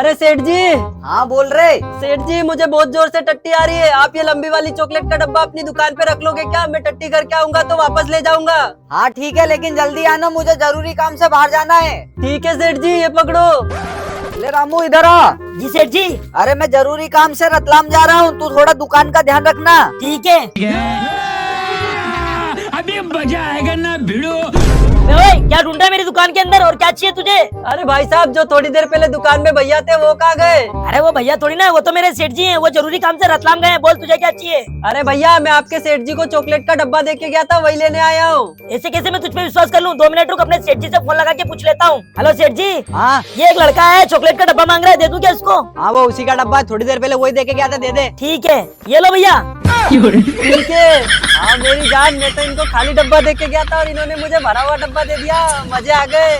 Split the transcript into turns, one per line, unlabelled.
अरे सेठ जी।
हाँ बोल रहे।
सेठ जी मुझे बहुत जोर से टट्टी आ रही है, आप ये लंबी वाली चॉकलेट का डब्बा अपनी दुकान पे रख लोगे क्या? मैं टट्टी करके आऊंगा तो वापस ले जाऊंगा।
हाँ ठीक है, लेकिन जल्दी आना, मुझे जरूरी काम से बाहर जाना है।
ठीक है सेठ जी, ये पकड़ो।
ले रामू इधर आ।
जी सेठ जी।
अरे मैं जरूरी काम से रतलाम जा रहा हूँ, तू थोड़ा दुकान का ध्यान रखना।
ठीक है।
अभी मजा आएगा ना भिड़ो।
ओए, क्या ढूंढा है मेरी दुकान के अंदर और क्या चाहिए तुझे?
अरे भाई साहब, जो थोड़ी देर पहले दुकान में भैया थे वो कहाँ गए?
अरे वो भैया थोड़ी ना है, वो तो मेरे सेठ जी हैं, वो जरूरी काम से रतलाम गए हैं। बोल तुझे क्या चाहिए?
अरे भैया, मैं आपके सेठ जी को चॉकलेट का डब्बा दे के गया था, वही लेने आया हूँ।
ऐसे कैसे मैं तुझ पे विश्वास कर लूं? 2 मिनट रुक, अपने सेठ जी से फोन लगा के पूछ लेता हूँ। हेलो सेठ जी।
हाँ
ये एक लड़का है, चॉकलेट का डब्बा मांग रहा है, दे दूं क्या इसको?
हाँ वो उसी का डब्बा है, थोड़ी देर पहले वही दे के गया था, दे दे।
ठीक है, ये लो भैया।
ठीक है। हाँ मेरी जान, मैं तो इनको खाली डब्बा दे के गया था और इन्होंने मुझे भरा हुआ डब्बा दे दिया, मजे आ गए।